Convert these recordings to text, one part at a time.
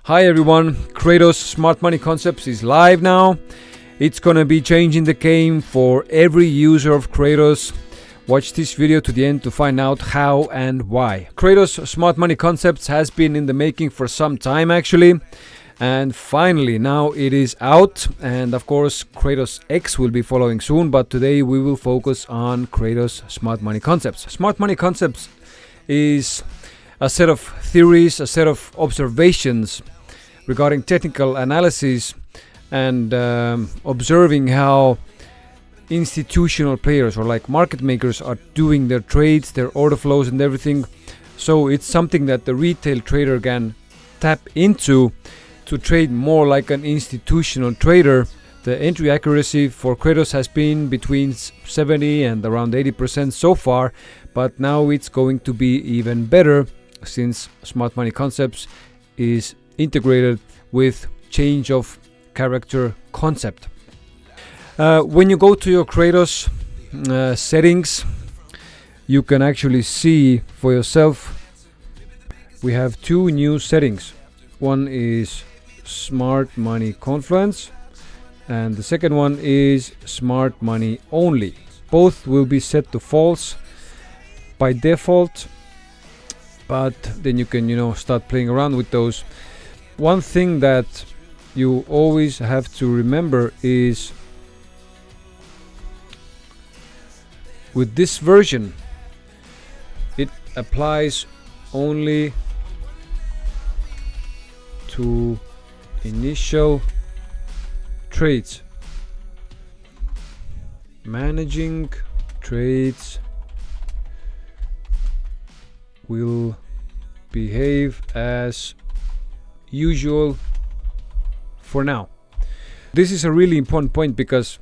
Hi everyone, Kraitos Smart Money Concepts is live now. It's gonna be changing the game for every user of Kraitos. Watch this video to the end to find out how and why. Kraitos Smart Money Concepts has been in the making for some time actually. And finally now it is out, and of course Kraitos X will be following soon, but today we will focus on Kraitos Smart Money Concepts. Smart Money Concepts is a set of theories, a set of observations regarding technical analysis and observing how institutional players or like market makers are doing their trades, their order flows and everything. So it's something that the retail trader can tap into to trade more like an institutional trader. The entry accuracy for Kraitos has been between 70 and around 80% so far, but now it's going to be even better since Smart Money Concepts is integrated with change of character concept. When you go to your Kraitos settings, you can actually see for yourself we have two new settings. One is Smart Money Confluence and the second one is Smart Money Only. Both will be set to false by default, but then you can start playing around with those. One thing that you always have to remember is with this version it applies only to initial trades. Managing trades will behave as usual for now. This is a really important point because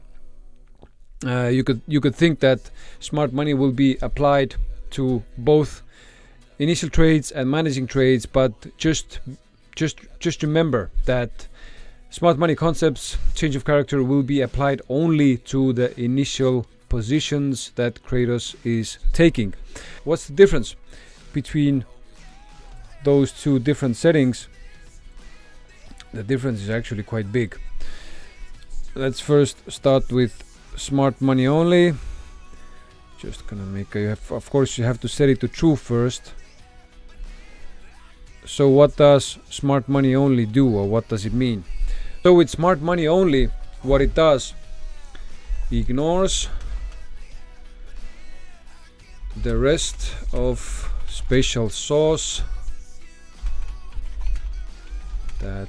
you could think that smart money will be applied to both initial trades and managing trades, but just remember that smart money concepts change of character will be applied only to the initial positions that Kraitos is taking. What's the difference between those two different settings? The difference is actually quite big. Let's first start with Smart Money Only. Just gonna make of course you have to set it to true first. So what does Smart Money Only do, or what does it mean? So with Smart Money Only, what it does, ignores the rest of special sauce that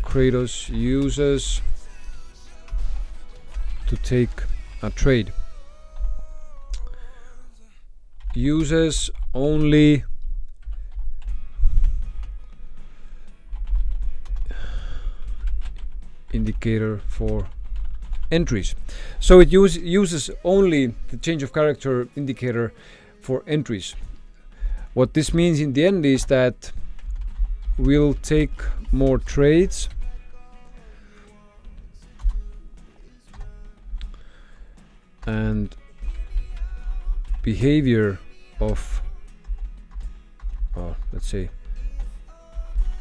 Kraitos uses to take a trade. Uses only indicator for entries. So it uses only the change of character indicator for entries. What this means in the end is that we'll take more trades and behavior of let's say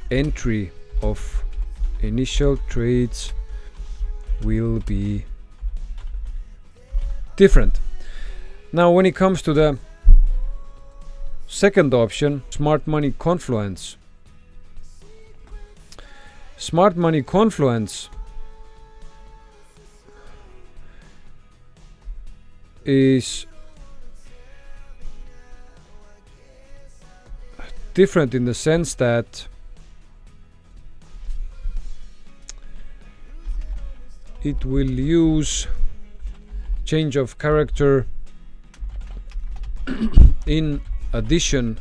entry of initial trades will be different. Now when it comes to the second option, Smart Money Confluence. Smart Money Confluence is different in the sense that it will use change of character in addition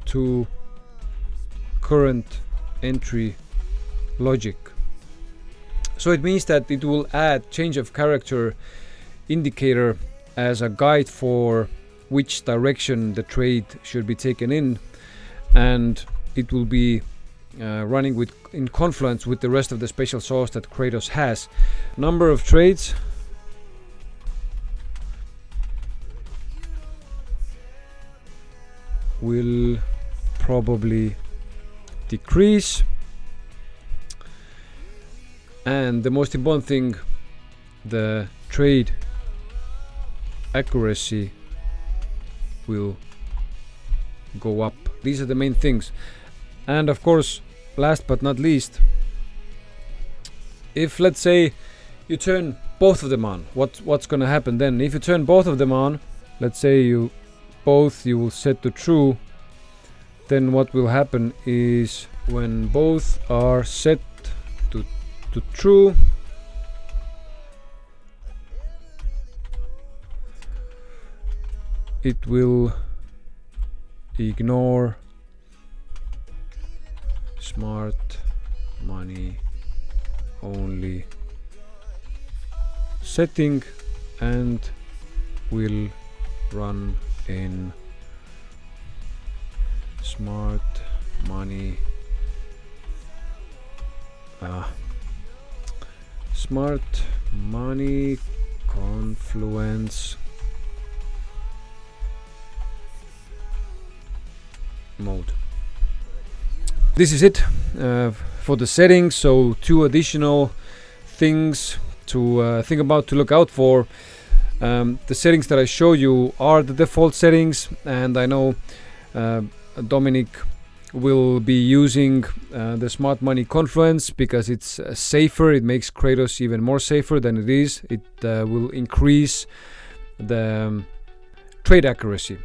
to current entry logic. So it means that it will add change of character indicator as a guide for which direction the trade should be taken in, and it will be running in confluence with the rest of the special sauce that Kraitos has. Number of trades will probably decrease. And the most important thing, the trade accuracy will go up. These are the main things. And of course, last but not least, if let's say you turn both of them on, what's gonna happen then? If you turn both of them on, let's say you will set to true, then what will happen is when both are set to true, it will ignore smart money only setting and will run in smart money confluence mode. This is it for the settings. So 2 additional things to think about, to look out for. The settings that I show you are the default settings, and I know Dominic will be using the smart money confluence because it's safer. It makes Kraitos even more safer than it is. It will increase the trade accuracy.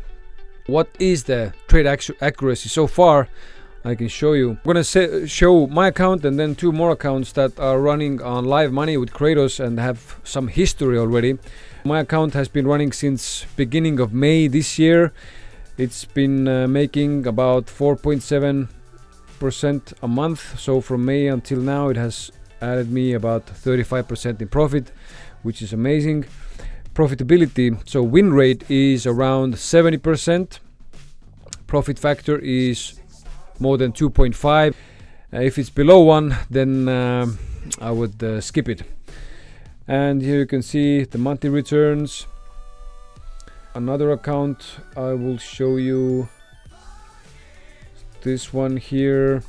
What is the trade accuracy so far? I can show you. I'm gonna show my account and then 2 more accounts that are running on live money with Kraitos and have some history already. My account has been running since beginning of May this year. It's been making about 4.7% a month. So from May until now, it has added me about 35% in profit, which is amazing. Profitability, so win rate is around 70%. Profit factor is more than 2.5. If it's below 1, then I would skip it. And here you can see the monthly returns. Another account I will show you, this one here.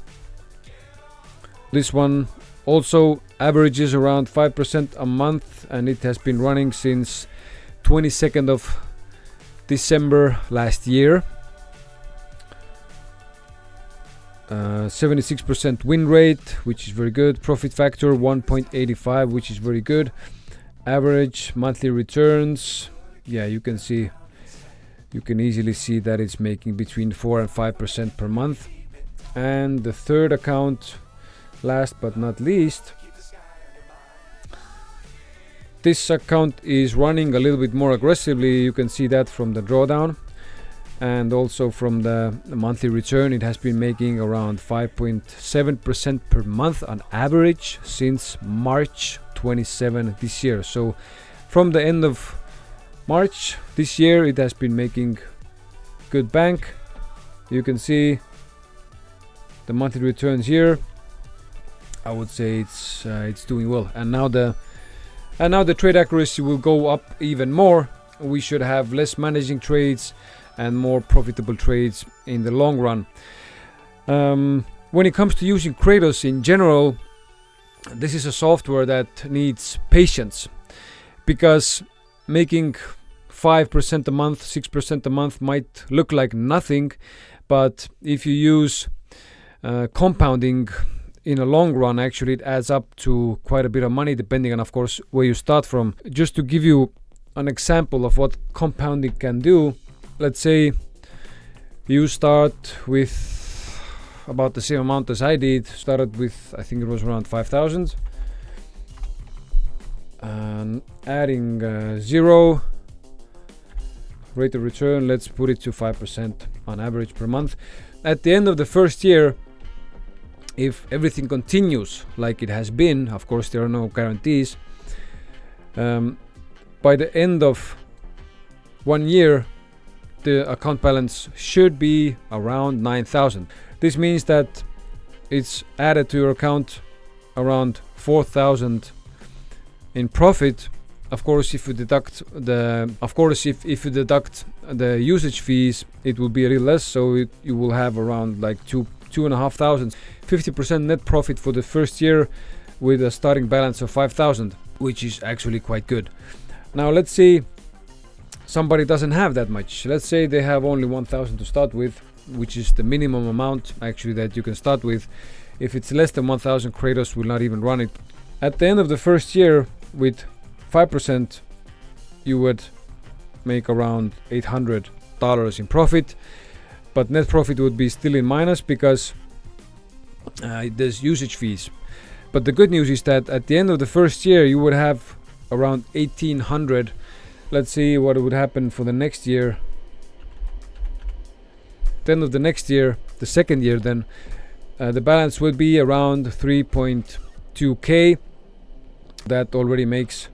This one also averages around 5% a month, and it has been running since 22nd of December last year. 76% win rate, which is very good. Profit factor 1.85, which is very good. Average monthly returns, yeah, you can easily see that it's making between 4 and 5% per month. And the third account, last but not least, this account is running a little bit more aggressively. You can see that from the drawdown and also from the monthly return. It has been making around 5.7% per month on average since March 27 this year. So from the end of March this year, it has been making good bank. You can see the monthly returns here. I would say it's doing well, and now the trade accuracy will go up even more. We should have less managing trades and more profitable trades in the long run. When it comes to using Kraitos in general, this is a software that needs patience, because making 5% a month, 6% a month might look like nothing, but if you use compounding in a long run, actually it adds up to quite a bit of money, depending on, of course, where you start from. Just to give you an example of what compounding can do, let's say you start with about the same amount as I did. Started with, I think it was around 5,000, and adding 0 rate of return, let's put it to 5% on average per month. At the end of the first year, if everything continues like it has been, of course there are no guarantees, by the end of 1 year the account balance should be around 9,000. This means that it's added to your account around 4,000 in profit Of course, if you deduct if you deduct the usage fees, it will be a little less. So you will have around like 2,500, 50% net profit for the first year, with a starting balance of 5,000, which is actually quite good. Now let's say somebody doesn't have that much. Let's say they have only 1,000 to start with, which is the minimum amount actually that you can start with. If it's less than 1,000, Kraitos will not even run it. At the end of the first year, with 5%, you would make around $800 in profit, but net profit would be still in minus because there's usage fees. But the good news is that at the end of the first year, you would have around 1,800. Let's see what would happen for the next year. At the end of the next year, the second year, then the balance would be around 3.2k. That already makes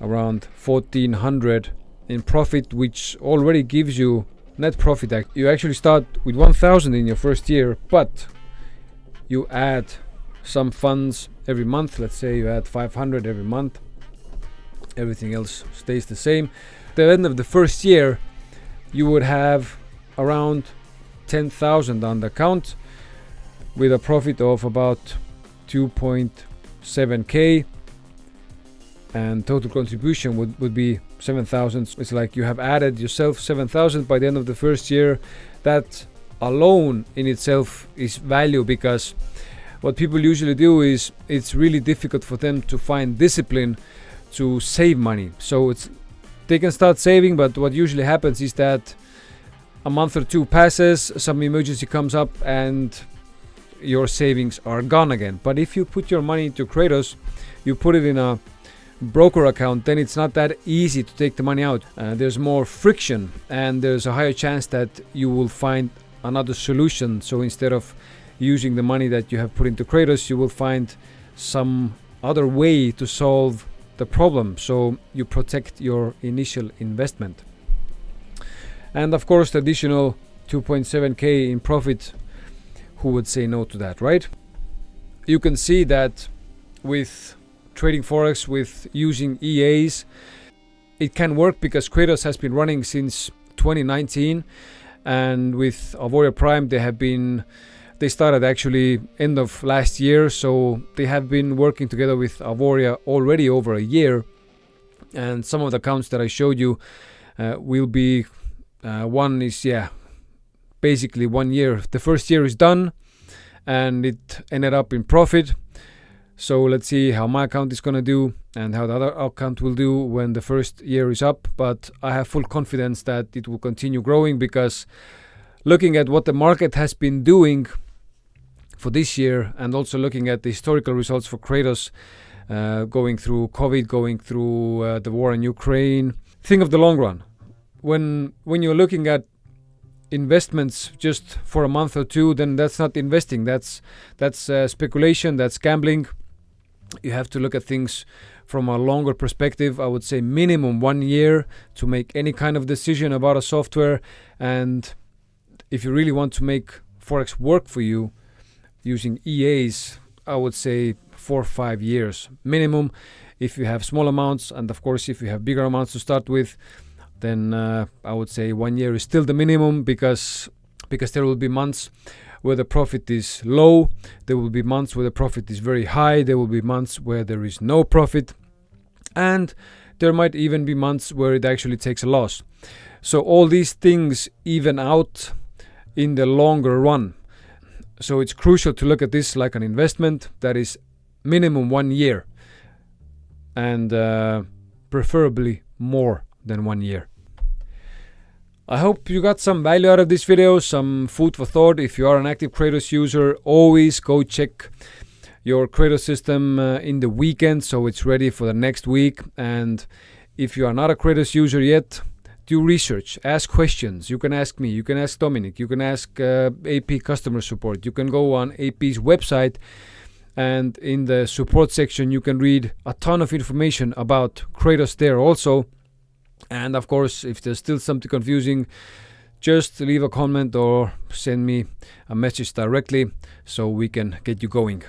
around 1,400 in profit, which already gives you net profit. You actually start with 1,000 in your first year, but you add some funds every month. Let's say you add 500 every month. Everything else stays the same. At the end of the first year, you would have around 10,000 on the account, with a profit of about 2.7k, and total contribution would be 7,000. It's like you have added yourself 7,000 by the end of the first year. That alone in itself is value, because what people usually do is it's really difficult for them to find discipline to save money. So they can start saving, but what usually happens is that a month or two passes, some emergency comes up, and your savings are gone again. But if you put your money into Kraitos, you put it in a broker account, then it's not that easy to take the money out. There's more friction, and there's a higher chance that you will find another solution. So instead of using the money that you have put into Kraitos, you will find some other way to solve the problem, so you protect your initial investment. And of course, the additional 2.7k in profit, who would say no to that, right? You can see that with trading Forex, with using EAs, it can work because Kraitos has been running since 2019, and with Auvoria Prime they started actually end of last year, so they have been working together with Auvoria already over a year. And some of the accounts that I showed you will be one is basically 1 year. The first year is done and it ended up in profit. So let's see how my account is gonna do and how the other account will do when the first year is up. But I have full confidence that it will continue growing, because looking at what the market has been doing for this year, and also looking at the historical results for Kraitos, going through COVID, going through the war in Ukraine, think of the long run. When you're looking at investments just for a month or two, then that's not investing. That's speculation. That's gambling. You have to look at things from a longer perspective. I would say minimum 1 year to make any kind of decision about a software. And if you really want to make Forex work for you using EAs, I would say 4 or 5 years minimum if you have small amounts. And of course, if you have bigger amounts to start with, then I would say 1 year is still the minimum, because there will be months where the profit is low, there will be months where the profit is very high, there will be months where there is no profit, and there might even be months where it actually takes a loss. So all these things even out in the longer run. So it's crucial to look at this like an investment that is minimum 1 year, and preferably more than 1 year. I hope you got some value out of this video, some food for thought. If you are an active Kraitos user, always go check your Kraitos system in the weekend so it's ready for the next week. And if you are not a Kraitos user yet, do research, ask questions. You can ask me, you can ask Dominic, you can ask AP customer support. You can go on AP's website, and in the support section you can read a ton of information about Kraitos there also. And of course, if there's still something confusing, just leave a comment or send me a message directly so we can get you going.